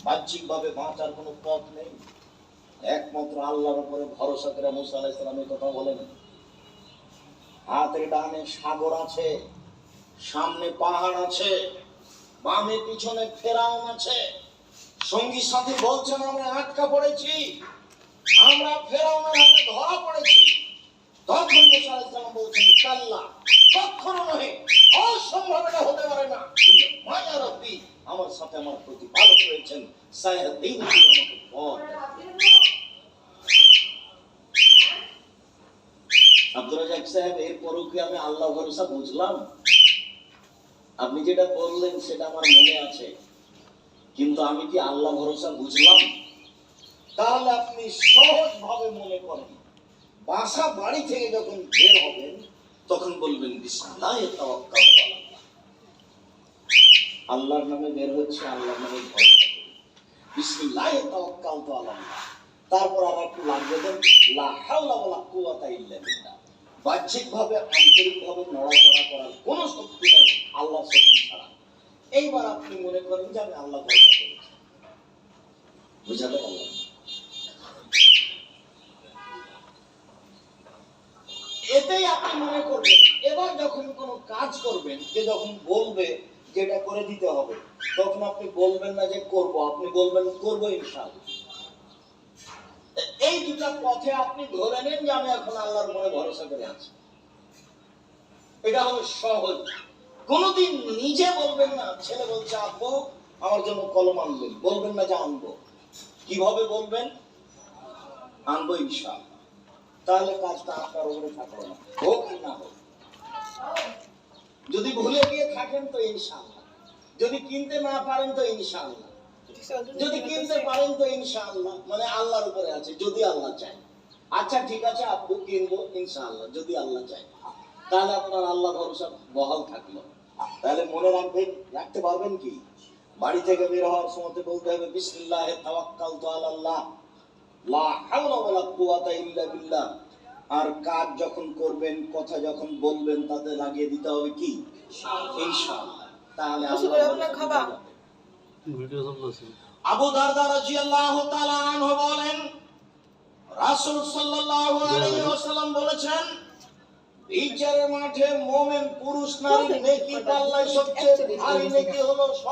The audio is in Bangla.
বাহ্যিকভাবে বাঁচার কোনো পথ নেই, একমাত্র আল্লাহর উপরে ভরসা করে মুসা আলাইহিস সালাম এই কথা বলেন। হাতের ডানে সাগর আছে, সামনে পাহাড় আছে, বামে পিছনে ফেরাউন আছে, সঙ্গী সাথী বলছেন আমরা আটকা পড়েছি, আমরা ফেরাউনের হাতে ধরা পড়েছি। তখন মুসা আলাইহিস সালাম বলছেন কাল্লা, কখনো নয়, অসম্ভব, এটা হতে পারে না। কিন্তু মায়া রব্বি, আমার সাথে আমার প্রতিপালক রয়েছেন, সায়াহদিন আমাকে পথ। আব্দুর রাজ্জাক সাহেব, এরপরও কি আমি আল্লাহ ভরসা বুঝলাম? আপনি যেটা বললেন সেটা আমার মনে আছে, কিন্তু আমি কি আল্লাহ ভরসা বুঝলাম? তাহলে আপনি সহজ ভাবে মনে করেন, বাসা বাড়ি থেকে যখন বের হবেন তখন বলবেন বিসমিল্লাহি তাওয়াক্কালতু আলাল্লাহ। আল্লাহর নামে বের হচ্ছে, আল্লাহর নামে ভরসা করি, বিসমিল্লাহি তাওয়াক্কালতু আলাল্লাহ। তারপর আর একটু লাগবে দেন লা হাওলা ওয়ালা কুওয়াতা ইল্লা বিল্লাহ। বাহ্যিক ভাবে আন্তরিক ভাবে নড়াচড়া করার কোন শক্তি নেই আল্লাহর শক্তি ছাড়া। এইবার আপনি মনে করেন যে আমি আল্লাহ ভরসা করেছি, বুঝাতে পারলাম? এতেই আপনি মনে করবেন। এবার যখন কোন কাজ করবেন, যে যখন বলবে যেটা করে দিতে হবে, তখন আপনি বলবেন না যে করব, আপনি বলবেন করব ইনশাআল্লাহ। এই দুটা পথে আপনি ধরে নেন যে আমি এখন আল্লাহর মনে ভরসা করে আছি, এটা হলো সহজ। কোনদিন নিজে বলবেন না, ছেলে বলছে আব্বু আমার জন্য কলম আনবেন, বলবেন না যে আনবো। কিভাবে বলবেন? আনবো ইনশাআল্লাহ। তাহলে কাজটা আপনার উপরে থাকলো না, হোক কি না হোক। যদি ভুলে গিয়ে থাকেন তো ইনশাআল্লাহ, যদি কিনতে না পারেন তো ইনশাআল্লাহ, যদি কিনতে পারেন তো ইনশাআল্লাহ, মানে আল্লাহর উপরে আছে, যদি আল্লাহ চায়। আচ্ছা ঠিক আছে আব্বু কিনবো ইনশাআল্লাহ, যদি আল্লাহ চায়। তাহলে আপনার আল্লাহ ভরসা বহাল থাকলো। তাহলে মনে রাখবেন, রাখতে পারবেন কি? বাড়ি থেকে বের হওয়ার সময় বলতে হবে বিসমিল্লাহি তাওয়াক্কালতু আলাল্লাহ, লা হাওলা ওয়ালা কুওয়াতা ইল্লা বিল্লাহ। আর কাজ যখন করবেন, কথা যখন বলবেন, তাতে লাগিয়ে দিতে হবে কি? ইনশাআল্লাহ। তাহলে আবু দারদা রাদিয়াল্লাহু তাআলা আনহু বলেন, রাসূল সাল্লাল্লাহু আলাইহি ওয়াসাল্লাম বলেছেন, বিচারের মাঠে মুমিন পুরুষ নারীর নেকি পাল্লায় সবচেয়ে ভারী নেকি হলো